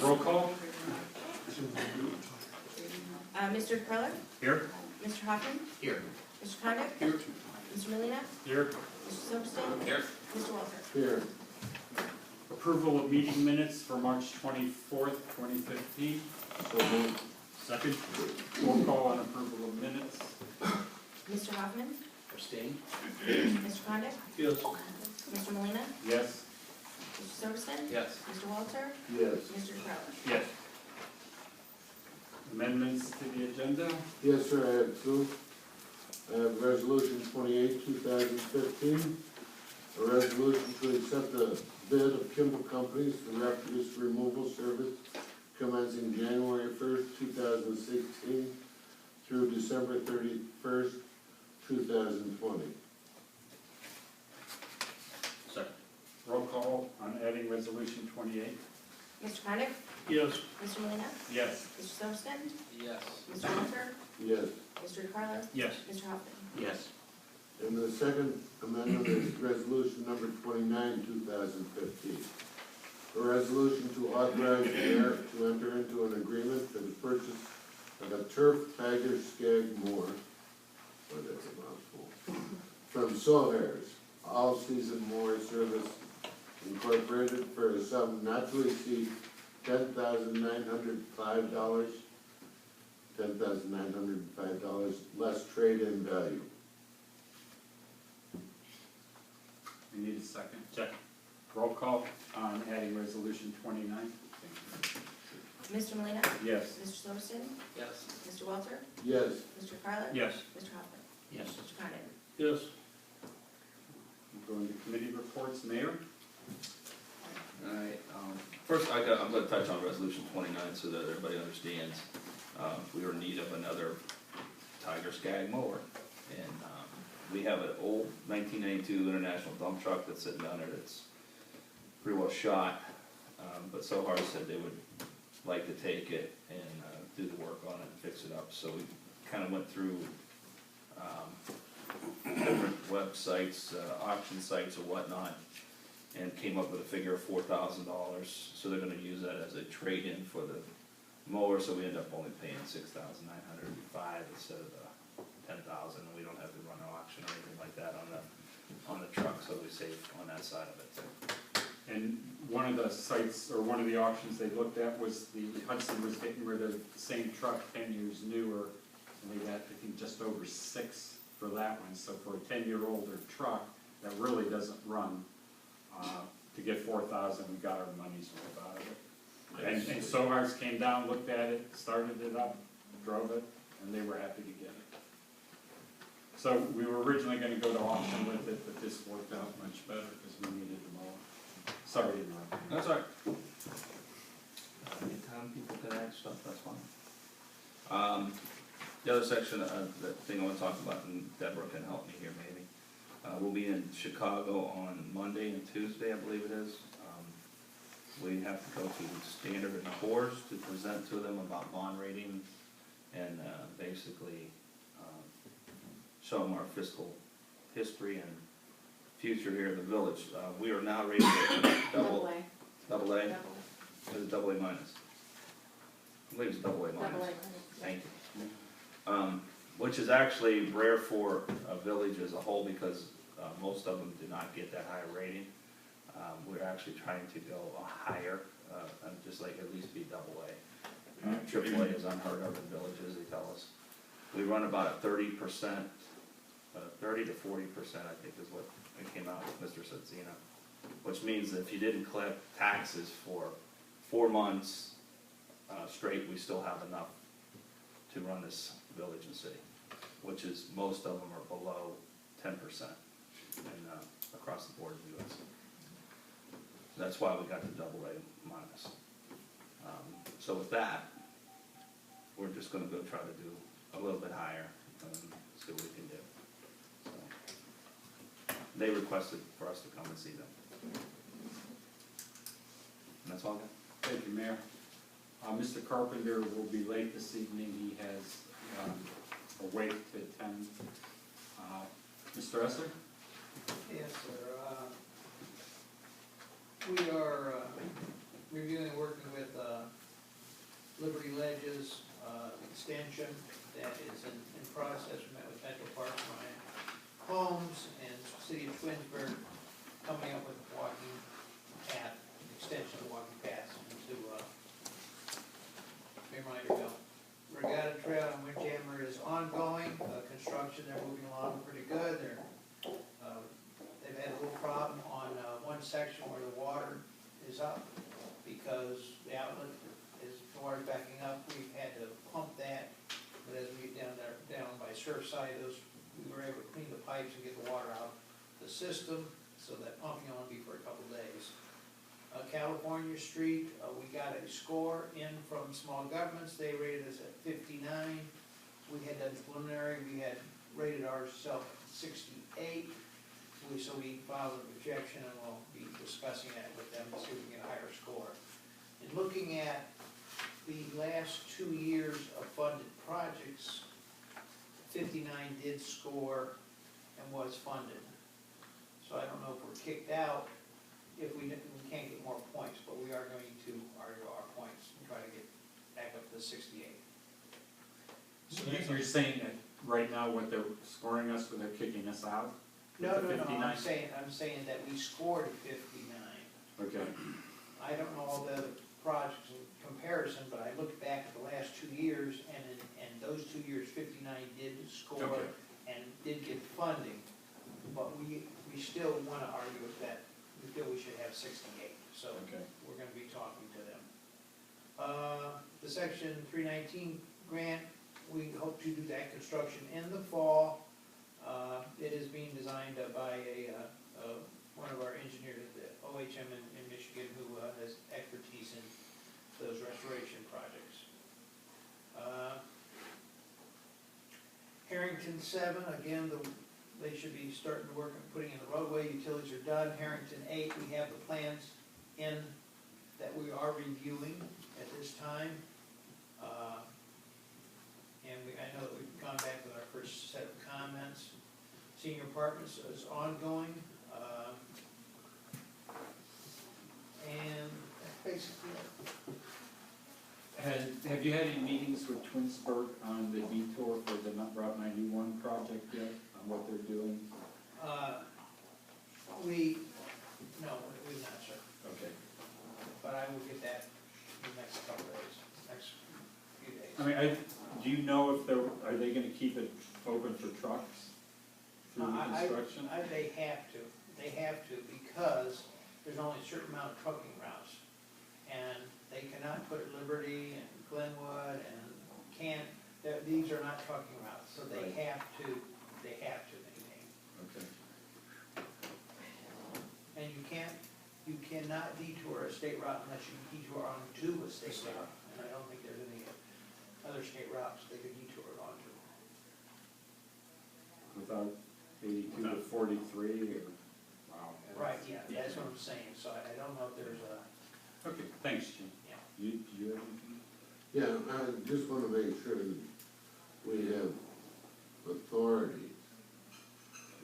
Roll call. Mr. Curler? Here. Mr. Hoffman? Here. Mr. Condit? Here. Mr. Molina, Here. Mr. Silverston? Here. Mr. Walter? Here. Approval of meeting minutes for March 24th, 2015. So moved. Second. Roll call on approval of minutes. Mr. Hoffman? Abstain. Mr. Condit? Yes. Mr. Molina, Yes. Mr. Silverston? Yes. Mr. Walter? Yes. Mr. Curler? Yes. Amendments to the agenda. Yes, sir, I have two. I have resolution 28, 2015. A resolution to accept the bid of Kimball Companies for refuse removal service commencing January 1st, 2016 through December 31st, 2020. Second. Roll call on adding resolution 28. Mr. Condit? Yes. Mr. Molina, Yes. Mr. Silverston? Yes. Mr. Walter? Yes. Mr. Curler? Yes. Mr. Hoffman? Yes. And the second amendment is resolution number 29, 2015. A resolution to authorize the mayor to enter into an agreement for the purchase of a turf tiger skag mower, or that's a mouthful, from Sohares, all-season mower service incorporated for a sum not to exceed $10,905, $10,905 less trade-in value. We need a second. Second. Roll call on adding resolution 29. Mr. Molina, Yes. Mr. Silverston? Yes. Mr. Walter? Yes. Mr. Curler? Yes. Mr. Hoffman? Yes. Mr. Condit? Yes. We'll go into committee reports. Mayor? Alright, first I'm gonna touch on resolution 29 so that everybody understands. We are in need of another Tiger Skag mower. And, we have an old 1992 International dump truck that's sitting down there that's pretty well shot. But Sohar said they would like to take it and, do the work on it and fix it up. So we kinda went through, different websites, auction sites or whatnot, and came up with a figure of $4,000. So they're gonna use that as a trade-in for the mower, so we end up only paying $6,905 instead of the $10,000, and we don't have to run an auction or anything like that on the truck, so we save on that side of it too. And one of the sites, or one of the auctions they looked at was the Hudson was getting rid of the same truck 10 years newer, and they got, I think, just over 6 for that one. So for a 10-year-older truck that really doesn't run, to get 4,000, we got our money's worth out of it. And Sohars came down, looked at it, started it up, drove it, and they were happy to get it. So we were originally going to go to auction with it, but this worked out much better because we needed them all. Sorry to interrupt. That's all right. Anytime people can add stuff, that's fine. The other section, the thing I want to talk about, and Deborah can help me here maybe. We'll be in Chicago on Monday and Tuesday, I believe it is. We have to go to Standard & Poor's to present to them about bond rating and basically show them our fiscal history and future here in the village. We are now rated at double A. Double A? Is it double A minus? I believe it's double A minus. Double A. Thank you. Which is actually rare for a village as a whole because most of them do not get that high rating. We're actually trying to go higher, and just like at least be double A. Triple A is unheard of in villages, they tell us. We run about a 30%, 30 to 40%, I think is what it came out with Mr. Satsina. Which means that if you didn't collect taxes for 4 months straight, we still have enough to run this village and city, which is most of them are below 10% across the board in the U.S. That's why we got the double A minus. So with that, we're just going to go try to do a little bit higher and see what we can do. So they requested for us to come and see them. And that's all I got. Thank you, Mayor. Mr. Carpenter will be late this evening. He has a wake to attend. Mr. Esser? Yes, sir. We are section where the water is up, because the outlet is, the water's backing up, we've had to pump that, but as we get down there, down by Surfside, we were able to clean the pipes and get the water out the system, so that pumping will only be for a couple days. California Street, we got a score in from small governments, they rated us at 59. We had done preliminary, we had rated ourselves 68. So we filed a rejection, and we'll be discussing that with them to see if we can get a higher score. In looking at the last 2 years of funded projects, 59 did score and was funded. So I don't know if we're kicked out, if we can't get more points, but we are going to argue our points and try to get back up to 68. So you're saying that right now what they're scoring us, when they're kicking us out? No, with the no, 59? I'm saying that we scored 59. Okay, I don't know all the other projects in comparison, but I looked back at the last 2 years, and those 2 years, 59 did score Okay. and did get funding, but we still wanna argue with that, we feel we should have 68, so okay. we're gonna be talking to them. The section 319 grant, we hope to do that construction in the fall. It is being designed by one of our engineers at the OHM in Michigan, who has expertise in those restoration projects. Harrington 7, again, they should be starting to work on putting in the roadway, utilities are done. Harrington 8, we have the plans in that we are reviewing at this time. And I know that we've gone back with our first set of comments. Senior apartments is ongoing. And that's basically it. Have you had any meetings with Twinsburg on the detour for the Route 91 project yet, on what they're doing? No, we've not, sir, Okay. but I will get that in the next couple of days, next few days. I mean, do you know if are they gonna keep it open for trucks through the construction? They have to, because there's only a certain amount of trucking routes. And they cannot put Liberty and Glenwood and these are not trucking routes, so they Right. have to maintain. Okay. And you cannot detour a state route unless you detour onto a state route. And I don't think there's any other state routes they could detour it onto. Without 82 to 43 or, wow. Right, yeah, that's what I'm saying, so I don't know if there's a, Okay, thanks, Jim. yeah. Do you have anything? Yeah, I just wanna make sure that we have authority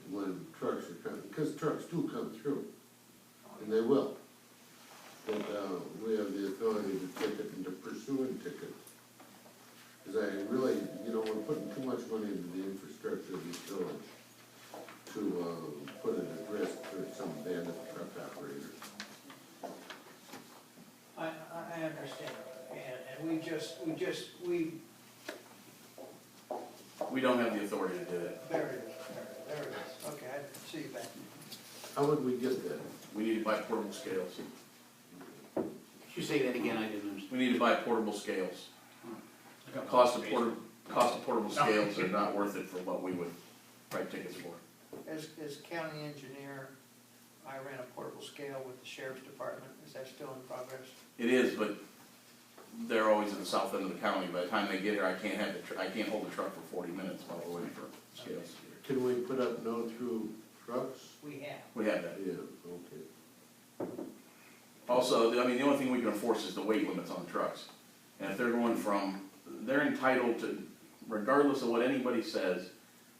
when trucks are coming, because trucks do come through, and they will. But, we have the authority to ticket and to pursue and ticket. Because I really, we're putting too much money into the infrastructure of this village to, put it at risk for some bandit truck operator. I understand, and We don't have the authority to do that. there it is, okay, I see you back. How would we get that? We need to buy portable scales. Could you say that again? I didn't understand. We need to buy portable scales. Cost of portable scales are not worth it for what we would write tickets for. As county engineer, I ran a portable scale with the sheriff's department, is that still in progress? It is, but they're always at the south end of the county. By the time they get here, I can't hold the truck for 40 minutes while we're waiting for scales. Can we put up no-through trucks? We have. We have that. Yeah, okay. Also, the only thing we can enforce is the weight limits on trucks. And if they're they're entitled to, regardless of what anybody says,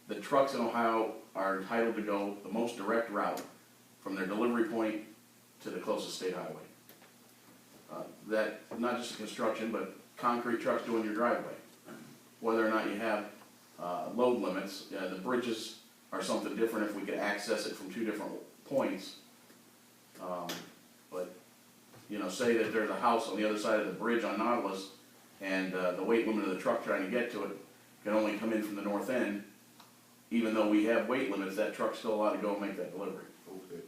the trucks in Ohio are entitled to go the most direct route from their delivery point to the closest state highway. That, not just construction, but concrete trucks doing your driveway. Whether or not you have load limits, the bridges are something different if we could access it from two different points. But, say that there's a house on the other side of the bridge on Nautilus, and the weight limit of the truck trying to get to it can only come in from the north end. Even though we have weight limits, that truck's still allowed to go and make that delivery. Okay.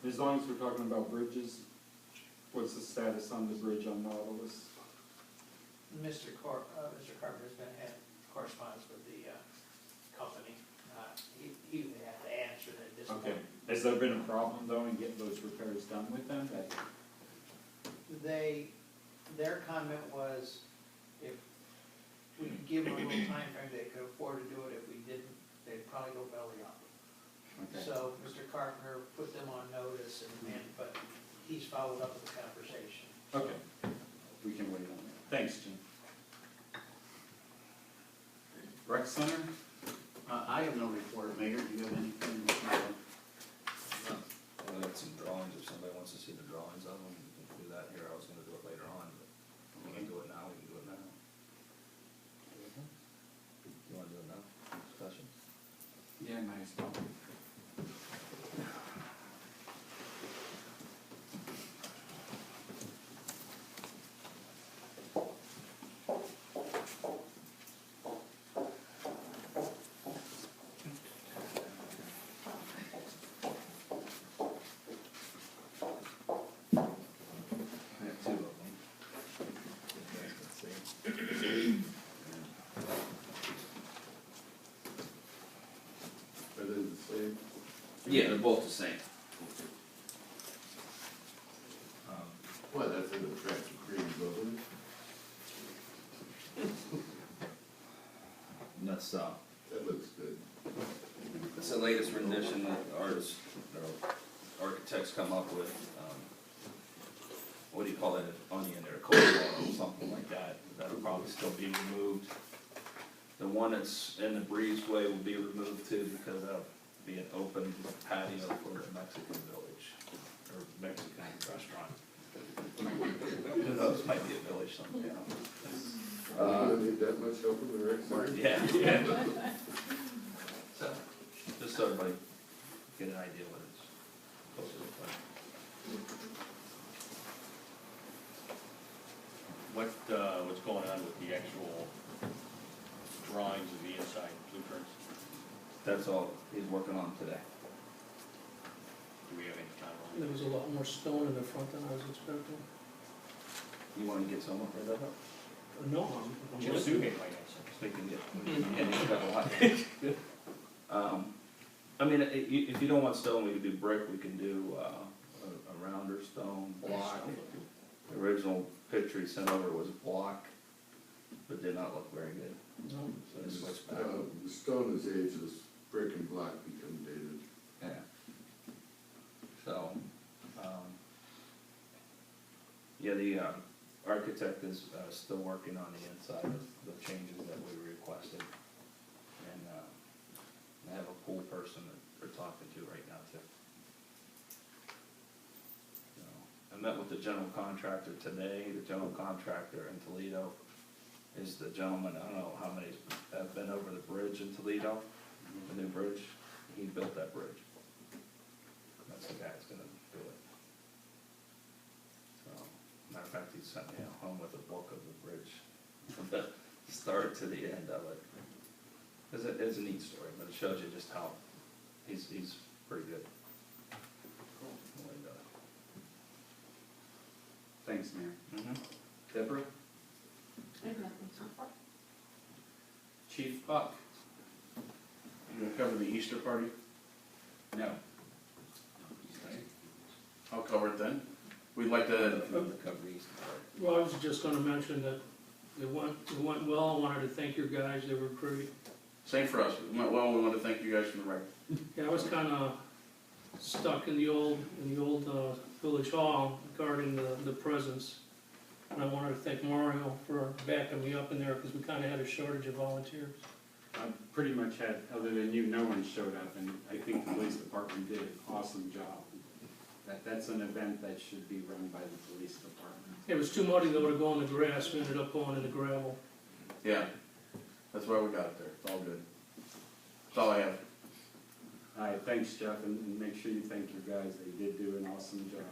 As long as we're talking about bridges, what's the status on the bridge on Nautilus? Mr. Carpenter's been had correspondence with the company. He would have to answer that at this point. Okay, has there been a problem though in getting those repairs done with them? Their comment was if we could give them a little time frame, they could afford to do it. If we didn't, they'd probably go belly up. Okay. So Mr. Carpenter put them on notice but he's followed up with the conversation. Okay, we can wait on that. Thanks, Jim. Rec Center? I have no report, Mayor, do you have anything? I got some drawings, if somebody wants to see the drawings of them, we can do that here, I was gonna do it later on, but we can do it now, we can do it now. You wanna do it now, discussion? Yeah, nice. I have two of them. You guys can see. Are they the same? Yeah, they're both the same. Well, that's in the tractor green building. And that's, That looks good. it's the latest rendition that artists, or architects come up with, what do you call that, onion or coleslaw or something like that, that'll probably still be removed. The one that's in the breezeway will be removed too, because that'll be an open patio for a Mexican village, or Mexican restaurant. Who knows, might be a village someday, You don't need that much help in the rec center? yeah. So, just so everybody get an idea what it's supposed to look like. What's going on with the actual drawings of the inside blueprints? That's all he's working on today. Do we have any time on There was a lot more stone in the front than I was expecting. You wanna get someone for that? No, I'm it? Chip listening. Suge might have some. So you can get, yeah, he's got a lot. I mean, if you don't want stone, we can do brick, we can do, a rounder stone block. The original picture he sent over was block, but did not look very good, No. so I switched back. The stone is ageless, brick and block become dated. Yeah. So, yeah, the architect is still working on the inside of the changes that we requested. And I have a pool person that they're talking to right now too. So, I met with the general contractor today. The general contractor in Toledo is the gentleman, I don't know how many have been over the bridge in Toledo, the new bridge. He built that bridge. That's the guy that's gonna do it. So, matter of fact, he sent me home with a book of the bridge, from the start to the end of it. It's a neat story, but it shows you just how, he's pretty good. The way he does Thanks, Mayor. it. Mhm. Deborah? I have nothing so far. Chief Buck? You gonna cover the Easter party? No. I'll cover it then. We'd like to, The cover east part. Well, I was just gonna mention that it went well. I wanted to thank your guys, they were great. same for us. We went well, we want to thank you guys from the rec. Yeah, I was kinda stuck in the old village hall guarding the presence. And I wanted to thank Mario for backing me up in there, because we kinda had a shortage of volunteers. I pretty much had, other than you, no one showed up, and I think the police department did an awesome job. That's an event that should be run by the police department. It was too muddy though to go in the grass, we ended up going in the gravel. Yeah, that's why we got it there. It's all good. That's all I have. All right, thanks, Jeff, and make sure you thank your guys, they did do an awesome job.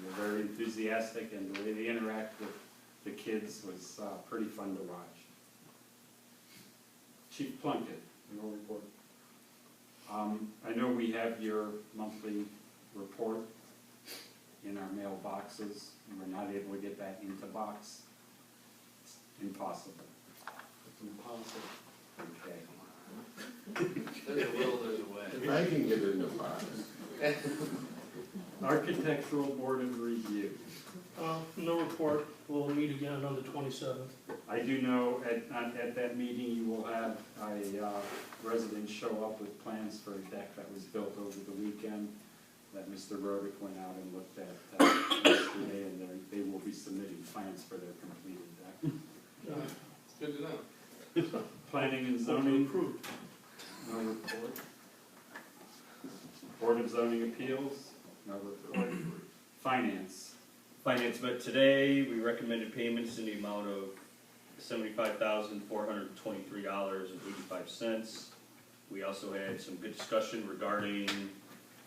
They're very enthusiastic, and the way they interact with the kids was pretty fun to watch. Chief Plunkett, your report. I know we have your monthly report, mailboxes, and we're not able to get that into box. It's impossible. It's impossible. Okay. There's a will, there's a way. If I can get in the box. Architectural Board of Review. No report, we'll meet again on the 27th. I do know at that meeting, you will have a resident show up with plans for a deck that was built over the weekend that Mr. Rodick went out and looked at yesterday, and they will be submitting plans for their completed deck. It's good to know. Planning and zoning, no report. Board of Zoning Appeals, no report. Finance, Finance met today, we recommended payments in the amount of $75,423.85. We also had some good discussion regarding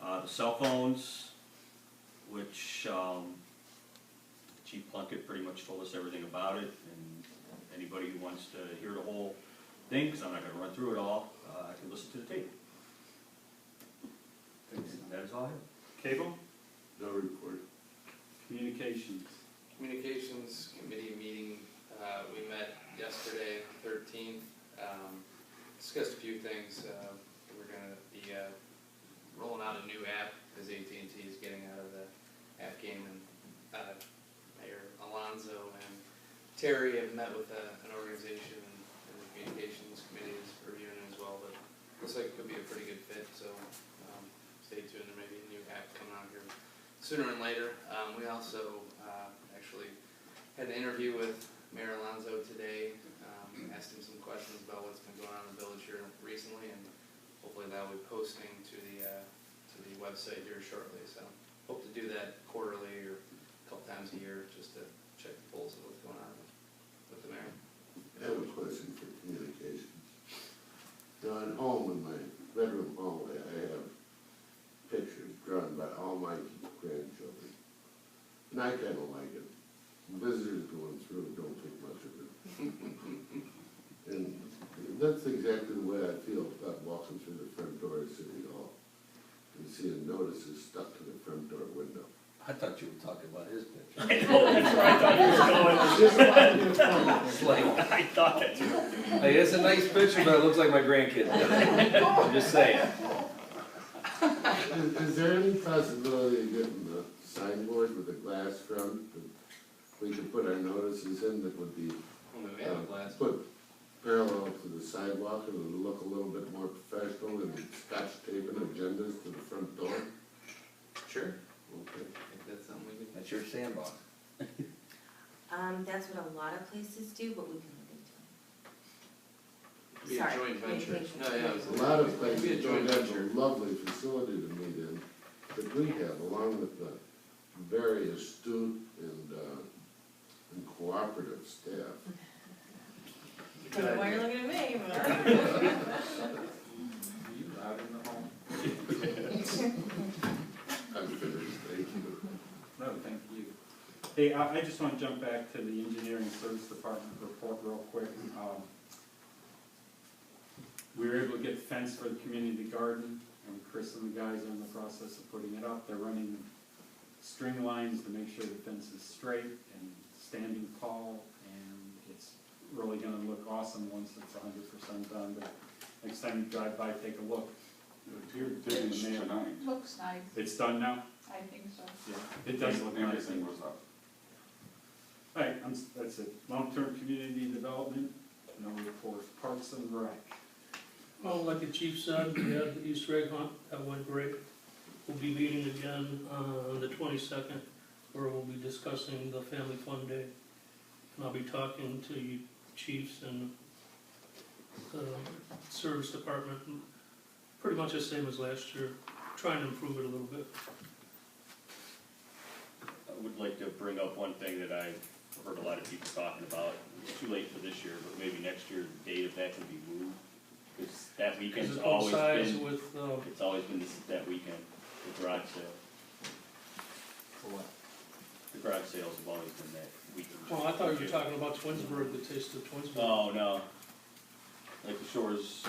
the cell phones, which Chief Plunkett pretty much told us everything about it, and anybody who wants to hear the whole thing, because I'm not gonna run through it all, I can listen to the tape. That is all I have. cable, No report. communications. Communications Committee meeting, we met yesterday, 13th, discussed a few things. We're gonna be rolling out a new app, because AT&T is getting out of the app game, and Mayor Alonso and Terry have met with an organization, and the Communications Committee is reviewing it as well, but looks like it could be a pretty good fit, so stay tuned, there may be a new app coming out here sooner than later. We also actually had an interview with Mayor Alonso today, asked him some questions about what's been going on in the village here recently, and hopefully that will be posting to the website here shortly. So hope to do that quarterly or a couple times a year, just to check the pulse of what's going on with the mayor. I have a question for communications. Now, at home, in my bedroom hallway, I have pictures drawn by all my grandchildren. And I kinda like it. Visitors going through don't think much of it. And that's exactly the way I feel about walking through the front door of City Hall and seeing notices stuck to the front door window. I thought you were talking about his picture. I know, that's where I thought you were going. It's like, I thought that too. hey, it's a nice picture, but it looks like my grandkid. I'm just saying. Is there any possibility of getting the signboard with a glass front that we could put our notices in that would be We have a glass. put parallel to the sidewalk and it would look a little bit more professional than scotch taping agendas to the front door? Sure. Okay. If that's something we could. That's your sandbox. That's what a lot of places do, but we can look into it. Be a Sorry, joint venture. communications. No, yeah, it was A lot of Be a places joint don't have venture. a lovely facility to meet in that we have, along with the very astute and cooperative staff. Why are you looking at me? You loud in the home? I'm finished, thank you. No, thank you. Hey, I just want to jump back to the engineering service department report real quick. We were able to get the fence for the community garden, and Chris and the guys are in the process of putting it up. They're running string lines to make sure the fence is straight and standing tall, and it's really gonna look awesome once it's 100% done. But next time you drive by, take a look. It's in the mail. Looks nice, It's done now? I think so. Yeah, it does look nice. Everything was up. All right, that's it. Long-term community development, no report. Parks and Rec. Well, like the chief said, we had the Easter egg hunt, that went great. We'll be meeting again on the 22nd, where we'll be discussing the family fun day. And I'll be talking to you chiefs and the service department, pretty much the same as last year, trying to improve it a little bit. I would like to bring up one thing that I've heard a lot of people talking about. It's too late for this year, but maybe next year, the date of that can be moved. Because that Because weekend's it always coincides been, with, it's always been that weekend, the garage sale. For what? The garage sales have always been that weekend. well, I thought you were talking about Twinsburg, the taste of Twinsburg. Oh, no. Like the Shores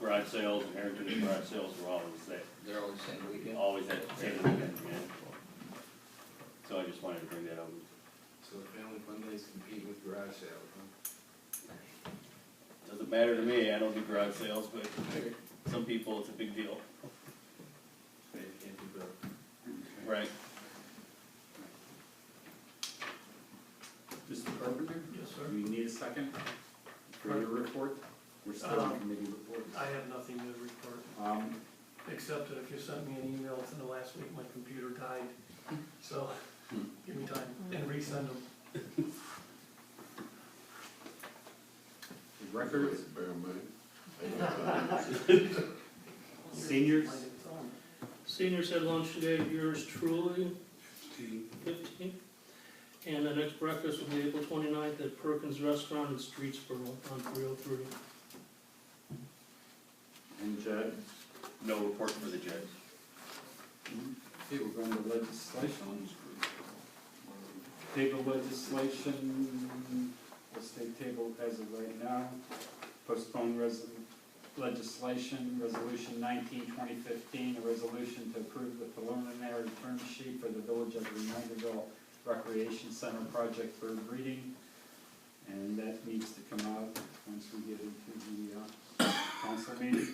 garage sales and Harrington's garage sales were always that, They're always saying weekend. always that same weekend, yeah. So sales, Doesn't matter to me, I don't do garage sales, but some people, it's a big deal. huh? You can't do both. Right. Mr. Carpenter? Yes, Do you need a second for your report? We're still on committee reports. I have nothing to report, Um, except that if you sent me an email within the last week, my computer died. So, give me time and resend them. the records, Bear in mind. seniors, Seniors had lunch today, yours truly, 15. And the next breakfast will be April 29th at Perkins Restaurant in Streetsboro on 303. and Jed. No report for the judge. Okay, we're going to legislation. Table legislation, will stay tabled as of right now. Postpone legislation, resolution 19/2015, a resolution to approve the preliminary term sheet for the Village of Reminderville Recreation Center project third reading. And that needs to come out once we get into the council meeting.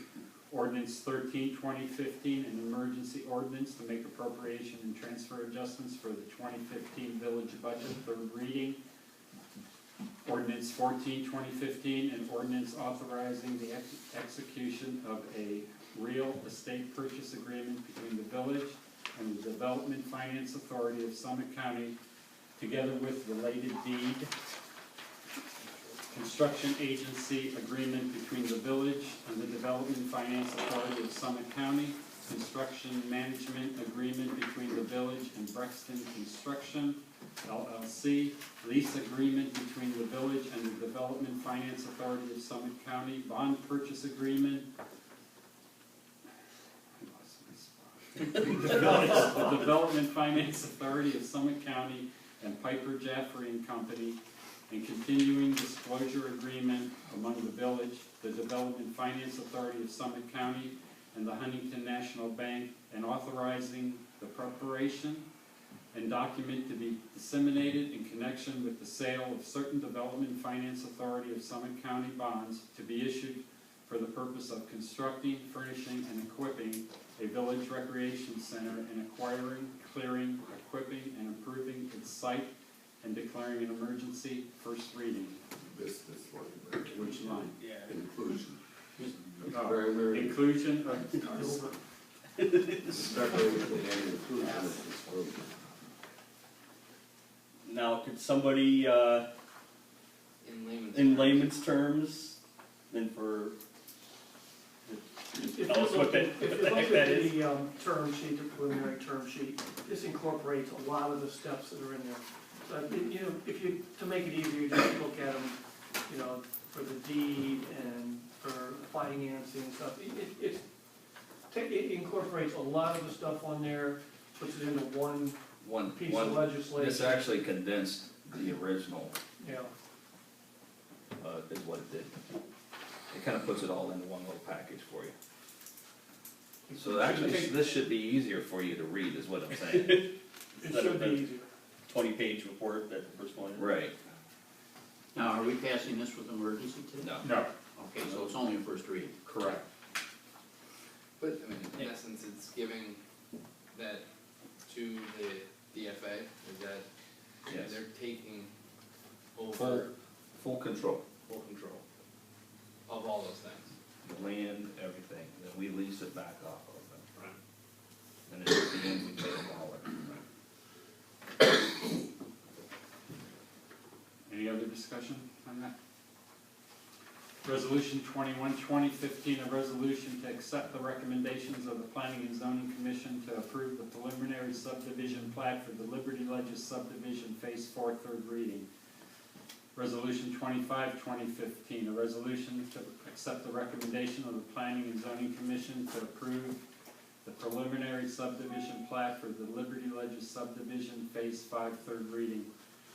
Ordinance 13/2015, an emergency ordinance to make appropriation and transfer adjustments for the 2015 village budget, third reading. Ordinance 14/2015, an ordinance authorizing the execution of a real estate purchase agreement between the village and the Development Finance Authority of Summit County, together with related deed. Construction agency agreement between the village and the Development Finance Authority of Summit County. Construction management agreement between the village and Brexton Construction LLC. Lease agreement between the village and the Development Finance Authority of Summit County. Bond purchase agreement. I lost my spot. The Development Finance Authority of Summit County and Piper Jaffray and Company. And continuing disclosure agreement among the village, the Development Finance Authority of Summit County, and the Huntington National Bank, and authorizing the preparation and document to be disseminated in connection with the sale of certain Development Finance Authority of Summit County bonds to be issued for the purpose of constructing, furnishing, and equipping a village recreation center and acquiring, clearing, equipping, and improving its site and declaring an emergency, first reading. This one, Which line? Yeah. inclusion. Oh, Primary inclusion of, separation and inclusion of disclosure. Now, could somebody, In in layman's terms, and for, If you tell us what look that, at, what if the you heck look that at is? the term sheet, the preliminary term sheet, this incorporates a lot of the steps that are in there. So, if you, to make it easier, just look at them, for the deed and for financing and stuff. It incorporates a lot of the stuff on there, puts it into one piece of legislation. This actually condensed the original, Yeah, is what it did. It kind of puts it all into one little package for you. So actually, this should be easier for you to read, is what I'm saying. it should be easier. 20-page report, that the first one? Right, Now, are we passing this with emergency too? no. no, Okay, so it's only a first reading. correct. But, I mean, in essence, it's giving that to the DFA, is that, Yes. they're taking Full, over full control, full control of all those things. the land, everything, then we lease it back off of them. Right. And then at the end, we pay a dollar. Any other discussion on that? Resolution 21/2015, a resolution to accept the recommendations of the Planning and Zoning Commission to approve the preliminary subdivision plat for the Liberty Ledges subdivision Phase 4, third reading. Resolution 25/2015, a resolution to accept the recommendation of the Planning and Zoning Commission to approve the preliminary subdivision plat for the Liberty Ledges subdivision Phase 5, third reading.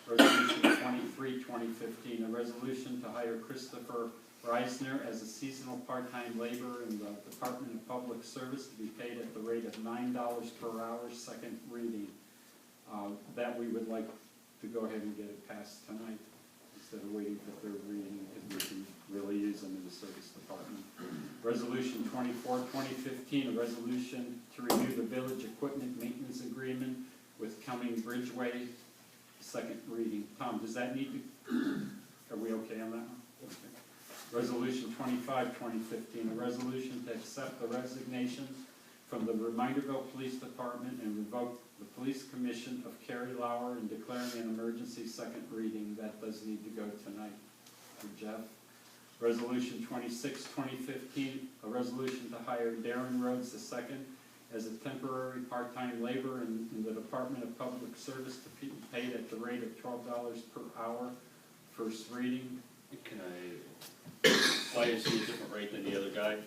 Resolution 23/2015, a resolution to hire Christopher Reisner as a seasonal part-time laborer in the Department of Public Service to be paid at the rate of $9 per hour, second reading. That we would like to go ahead and get it passed tonight. Is instead of waiting for third reading, because we can really use them in the service department. Resolution 24, 2015, a resolution to renew the village equipment maintenance agreement with Cumming Bridgeway, second reading. Tom, does that need to, are we okay on that one? Okay. Resolution 25, 2015, a resolution to accept the resignation from the Reminderville Police Department and revoke the Police Commission of Carrie Lauer and declaring an emergency, second reading. That does need to go tonight for Jeff. Resolution 26, 2015, a resolution to hire Darren Rhodes II as a temporary part-time laborer in the Department of Public Service to be paid at the rate of $12 per hour. First reading. Can I, why is he a different rate than the other guy?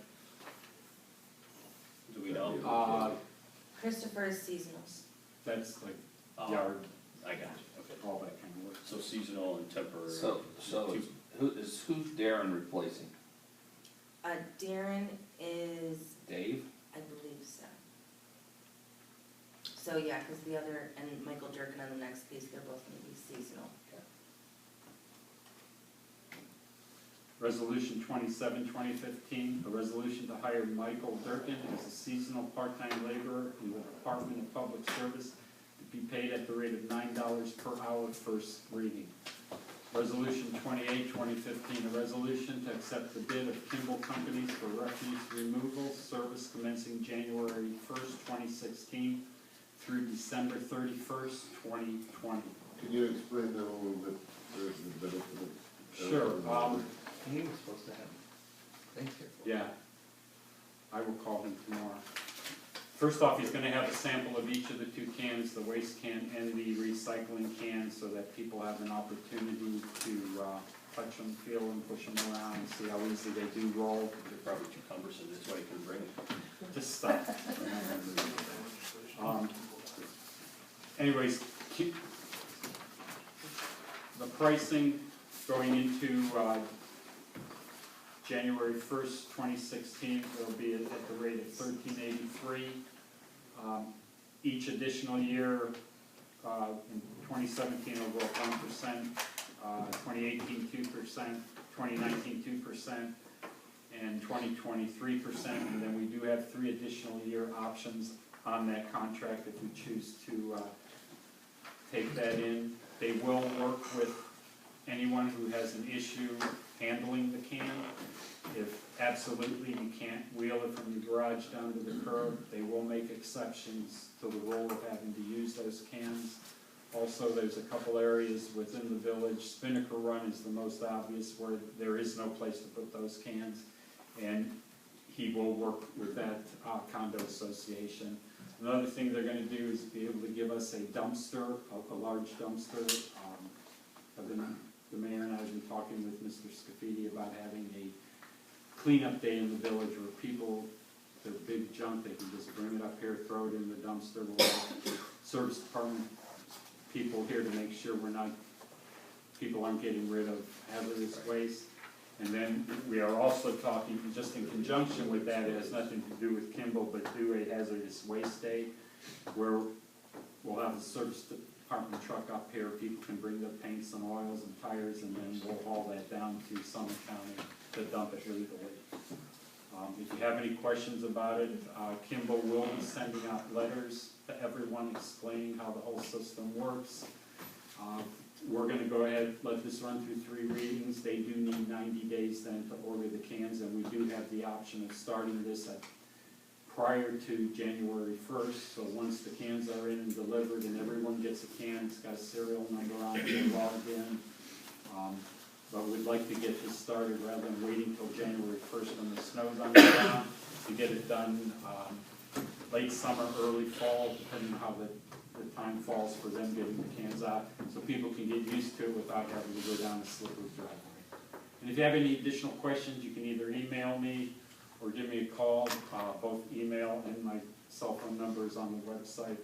Do we know? Christopher is seasonal. That's like Oh, yard, I got you, okay. all that kind of work. So seasonal and temporary. So who's Darren replacing? Darren is, Dave? I believe so. So, yeah, because the other, and Michael Durkin on the next piece, they're both gonna be seasonal. Resolution 27, 2015, a resolution to hire Michael Durkin as a seasonal part-time laborer in the Department of Public Service to be paid at the rate of $9 per hour. First reading. Resolution 28, 2015, a resolution to accept the bid of Kimball Companies for refuse removal service commencing January 1st, 2016 through December 31st, 2020. Can you explain that a little bit, for the benefit of? Sure. He was supposed to have, thank you. Yeah, I will call him tomorrow. First off, he's gonna have a sample of each of the two cans, the waste can and the recycling can, so that people have an opportunity to touch them, feel them, push them around, and see how easy they do roll. They're probably too cumbersome, that's why you can bring them. Just stuff. Anyways, the pricing going into January 1st, 2016, will be at the rate of $13.83. Each additional year, in 2017 will go up 1%, 2018 2%, 2019 2%, and 2020 3%. And then we do have 3 additional year options on that contract if we choose to take that in. They will work with anyone who has an issue handling the can. If absolutely you can't wheel it from the garage down to the curb, they will make exceptions to the rule of having to use those cans. Also, there's a couple areas within the village. Spinnaker Run is the most obvious, where there is no place to put those cans, and he will work with that condo association. Another thing they're gonna do is be able to give us a dumpster, a large dumpster. The mayor and I have been talking with Mr. Scafidi about having a cleanup day in the village where people, their big junk, they can just bring it up here, throw it in the dumpster. We'll have service department people here to make sure people aren't getting rid of hazardous waste. And then we are also talking, just in conjunction with that, it has nothing to do with Kimball, but do a hazardous waste day, where we'll have the service department truck up here, people can bring their paints and oils and tires, and then we'll haul that down to Summit County to dump it legally. If you have any questions about it, Kimball will be sending out letters to everyone explaining how the whole system works. We're gonna go ahead, let this run through 3 readings. They do need 90 days then to order the cans, and we do have the option of starting this prior to January 1st. So once the cans are in and delivered and everyone gets a can, it's got a serial number on it, they're logged in. But we'd like to get this started rather than waiting till January 1st when the snow's on the ground, to get it done late summer, early fall, depending on how the time falls for them getting the cans out, so people can get used to it without having to go down a slippery driveway. And if you have any additional questions, you can either email me or give me a call. Both email and my cell phone number is on the website.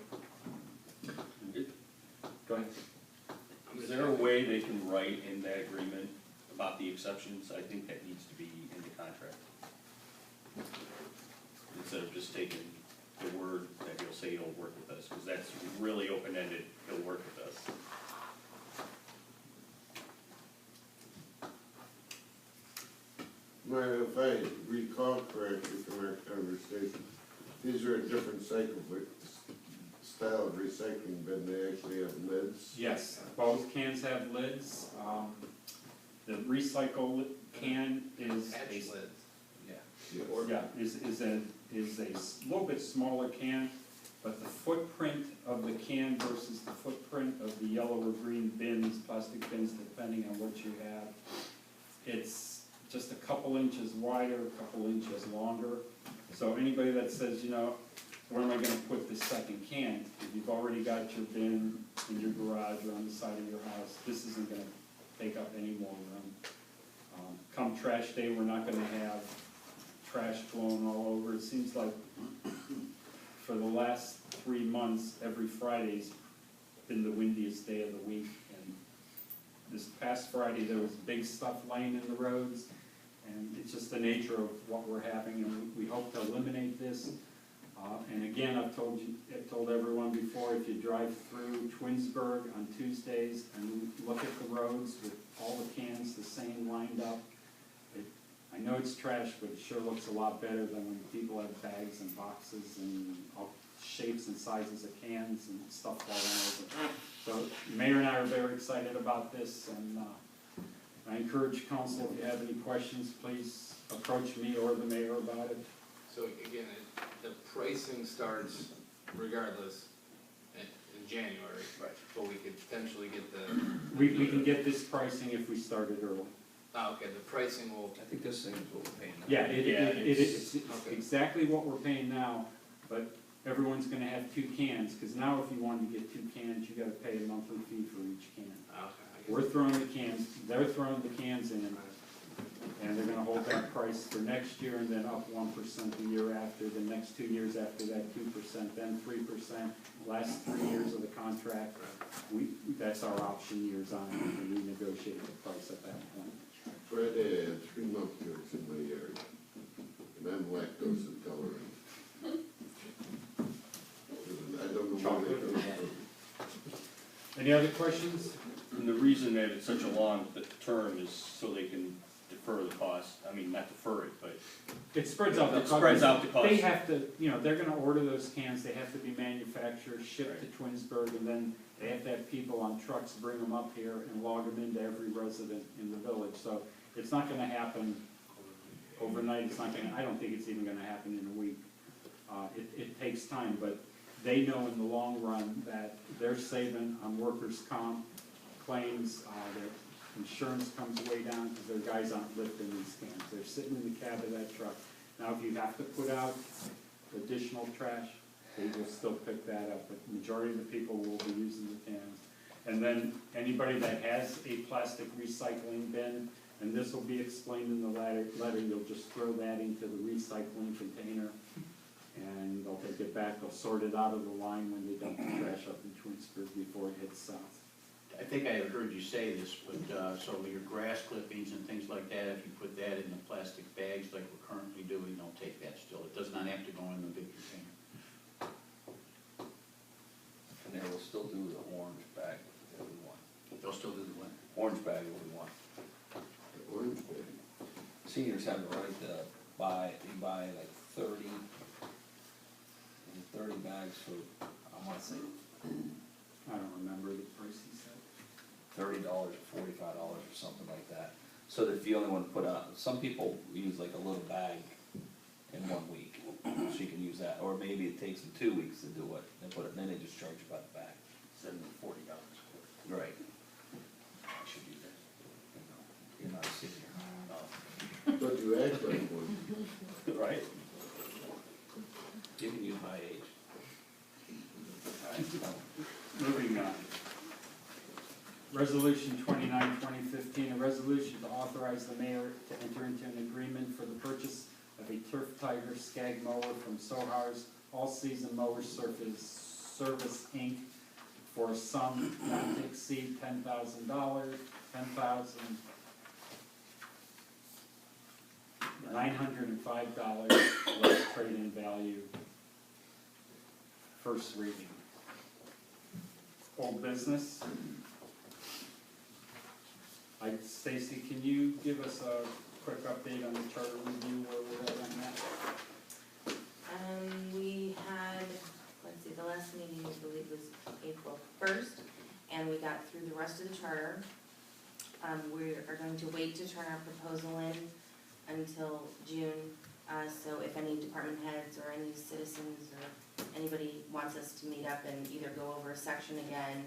Go ahead. Is there a way they can write in that agreement about the exceptions? I think that needs to be in the contract. Instead of just taking the word that he'll say he'll work with us, because that's really open-ended, he'll work with us. if I recall correctly from our conversation, these are a different style of recycling bin, they actually have lids. Yes, both cans have lids. The recycle can is Patch a, lids. is a little bit smaller can, but the footprint of the can versus the footprint of the yellow or green bins, plastic bins, depending on what you have, it's just a couple inches wider, a couple inches longer. So anybody that says, you know, where am I gonna put this second can? If you've already got your bin in your garage or on the side of your house, this isn't gonna take up any more room. Come trash day, we're not gonna have trash blown all over. It seems like for the last 3 months, every Friday's been the windiest day of the week. And this past Friday, there was big stuff laying in the roads, and it's just the nature of what we're having, and we hope to eliminate this. And again, I've told everyone before, if you drive through Twinsburg on Tuesdays and look at the roads with all the cans the same lined up, I know it's trash, but it sure looks a lot better than when people have bags and boxes and all shapes and sizes of cans and stuff falling over. So the mayor and I are very excited about this, and I encourage council, if you have any questions, please approach me or the mayor about it. So again, the pricing starts regardless in January. Right. But we could potentially get the. We can get this pricing if we started early. Okay, the pricing will. I think this thing is what we're paying now. Yeah, it's Okay. exactly what we're paying now, but everyone's gonna have 2 cans, because now if you wanted to get 2 cans, you gotta pay a monthly fee for each can. Okay, I guess. We're throwing the cans, they're throwing the cans in, and they're gonna hold that price for next year, and then up 1% the year after, the next 2 years after that, 2%, then 3%, last 3 years of the contract. That's our option years on, and we negotiate the price at that point. Friday, I had 3 muffins in my yard, and I'm lactose intolerant. I don't know where they come from. Any other questions? And the reason that it's such a long term is so they can defer the cost, I mean, not defer it, but It spreads out the it cost. spreads out the cost. They have to, you know, they're gonna order those cans, they have to be manufactured, shipped to Twinsburg, and then they have to have people on trucks bring them up here and log them into every resident in the village. So it's not gonna happen overnight, it's not gonna, I don't think it's even gonna happen in a week. It takes time, but they know in the long run that they're saving on workers' comp claims, their insurance comes way down because their guys aren't lifting these cans. They're sitting in the cab of that truck. Now, if you have to put out additional trash, they will still pick that up, but the majority of the people will be using the cans. And then anybody that has a plastic recycling bin, and this will be explained in the letter, you'll just throw that into the recycling container, and they'll take it back, they'll sort it out of the line when they dump the trash up in Twinsburg before it hits south. I think I heard you say this, but, so your grass clippings and things like that, if you put that in the plastic bags like we're currently doing, don't take that still. It does not have to go in the big container. And they will still do the orange bag that we want. They'll still do the one. Orange bag that we want. Orange bag. Seniors have the right to buy, you buy like 30 bags for, I wanna say I don't remember the price he said. $30 or $45 or something like that. So that if you only want to put out, some people use like a little bag in 1 week, so you can use that. Or maybe it takes them 2 weeks to do it, and then they just charge you by the bag. $40. Right. I should do that. You know, you're not a senior. No. But you act like one. Right? You can use my age. Moving on. Resolution 29, 2015, a resolution to authorize the mayor to enter into an agreement for the purchase of a Turf Tiger Skag mower from Sohar's All-Season Mower Service, Inc. for a sum not to exceed $10,000, $10,905 less trade-in value. First reading. Old business. Stacy, can you give us a quick update on the charter review, where we're at on that? We had, let's see, the last meeting, I believe, was April 1st, and we got through the rest of the charter. We are going to wait to turn our proposal in until June, so if any department heads or any citizens or anybody wants us to meet up and either go over a section again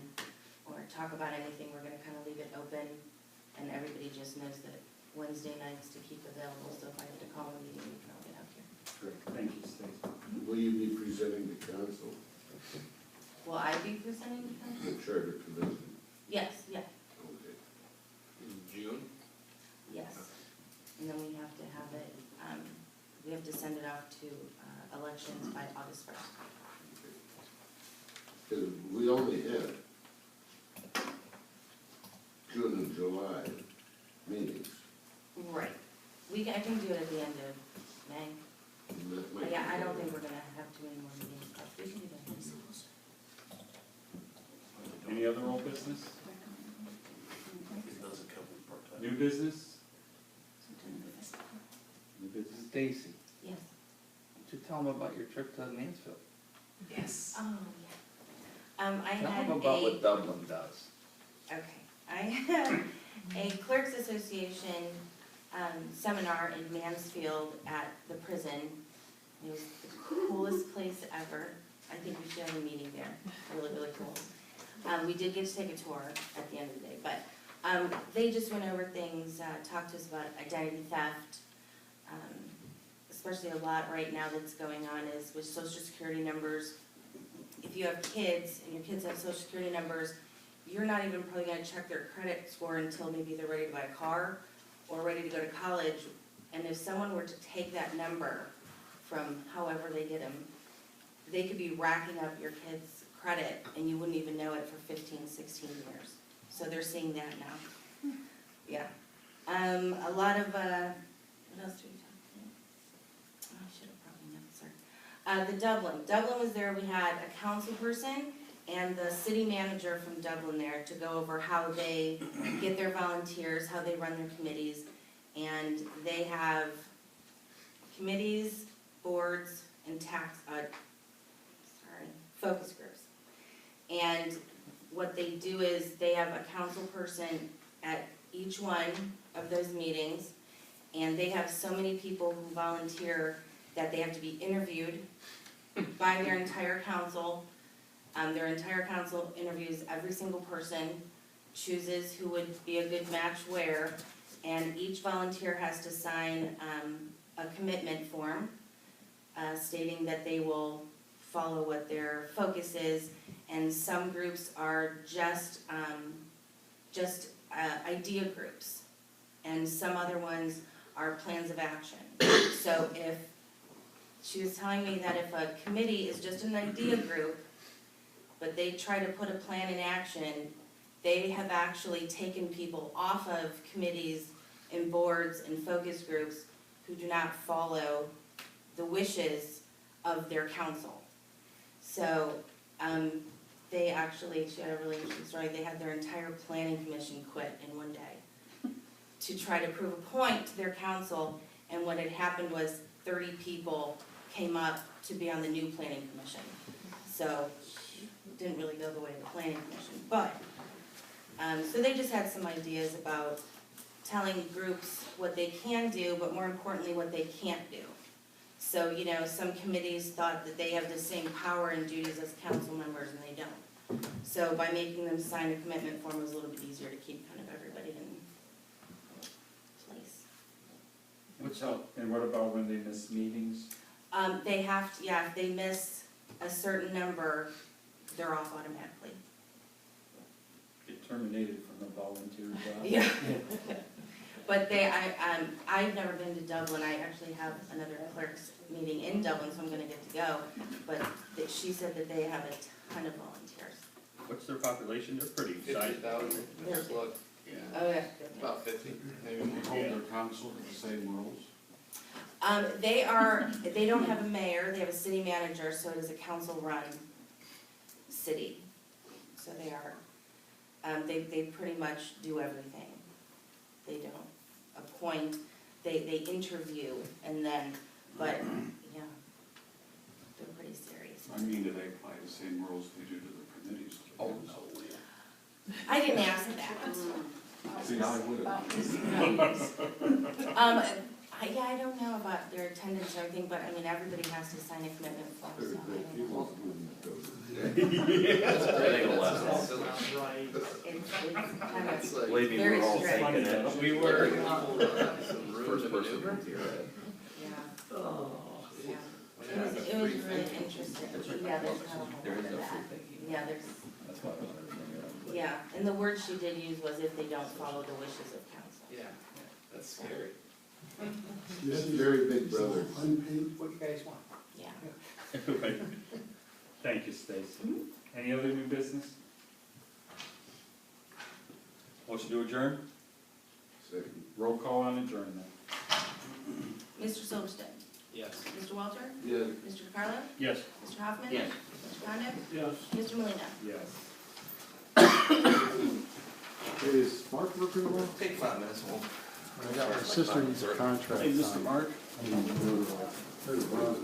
or talk about anything, we're gonna kind of leave it open, and everybody just knows that Wednesday nights to keep available, so if I have to call a meeting, we can all get up here. Great, thank you, Stacy. Will you be presenting to council Will I be presenting to council? the charter commission? Yes, yeah, Okay. In June? yes. And then we have to have it, we have to send it off to elections by August 1st. Because we only had June and July meetings. Right. I can do it at the end of May. And that might Yeah, I be don't better. think we're gonna have too many more meetings, but we can do that. Any other old business? New business? New business? Stacy, Yes. would you tell them about your trip to Mansfield? Yes. Oh, yeah. I Tell had them about a, what Dublin does. okay, I had a Clerks Association, seminar in Mansfield at the prison. It was the coolest place ever. I think we should have a meeting there, really, really cool. We did get to take a tour at the end of the day, but, they just went over things, talked to us about identity theft. Especially a lot right now that's going on is with social security numbers. If you have kids and your kids have social security numbers, you're not even probably gonna check their credit score until maybe they're ready to buy a car or ready to go to college. And if someone were to take that number from however they get them, they could be racking up your kid's credit and you wouldn't even know it for 15, 16 years. So they're seeing that now. Yeah. A lot of, what else do we talk about? Oh, I should have probably known, sorry. The Dublin was there. We had a council person and the city manager from Dublin there to go over how they get their volunteers, how they run their committees. And they have committees, boards, and focus groups. And what they do is they have a council person at each one of those meetings, and they have so many people who volunteer that they have to be interviewed by their entire council. Their entire council interviews every single person, chooses who would be a good match where, and each volunteer has to sign a commitment form stating that they will follow what their focus is, and some groups are just idea groups, and some other ones are plans of action. So if, she was telling me that if a committee is just an idea group, but they try to put a plan in action, they have actually taken people off of committees and boards and focus groups who do not follow the wishes of their council. So, they actually, she had a really interesting story, they had their entire planning commission quit in one day to try to prove a point to their council, and what had happened was 30 people came up to be on the new planning commission. So, it didn't really go the way of the planning commission, but, so they just had some ideas about telling groups what they can do, but more importantly, what they can't do. So, you know, some committees thought that they have the same power and duties as council members, and they don't. So by making them sign a commitment form, it was a little bit easier to keep kind of everybody in place. And what about when they miss meetings? They have to, yeah, if they miss a certain number, they're off automatically. Get terminated from a volunteer job? Yeah. But I've never been to Dublin. I actually have another clerks meeting in Dublin, so I'm gonna get to go. But she said that they have a ton of volunteers. What's their population? They're pretty sized. 50,000, just look, Oh, yeah. about 50, maybe more. Hold their council to the same rules? They don't have a mayor, they have a city manager, so it is a council-run city. So they are, they pretty much do everything. They don't appoint, they interview and then, but, yeah, they're pretty serious. I mean, do they apply the same rules they do to the committees? Oh, no. I didn't ask that. See, I would. Yeah, I don't know about their attendance or anything, but I mean, everybody has to sign a commitment form, so I don't know. They go less. Right. It's kind of, Believe me, Very we're all strict. thinking it. We were. First person comes here, yeah, Oh. yeah. It was really interesting. Yeah, there's not a whole There lot is of no that. free thinking. Yeah, there's, That's why I want everything. yeah, and the word she did use was if they don't follow the wishes of council. Yeah, that's scary. That's very big brother. What you guys want? Yeah. Thank you, Stacy. Any other new business? Motion to adjourn? Second. Roll call on adjournment. Mr. Silverston? Yes. Mr. Walter? Yes. Mr. Carlo? Yes. Mr. Hoffman? Yes. Mr. Condit? Yes. Mr. Molina? Yes. Hey, is Mark working well? Take 5 minutes, we'll. I got my sister's contract. Hey, Mr. Mark? Hey, Ron,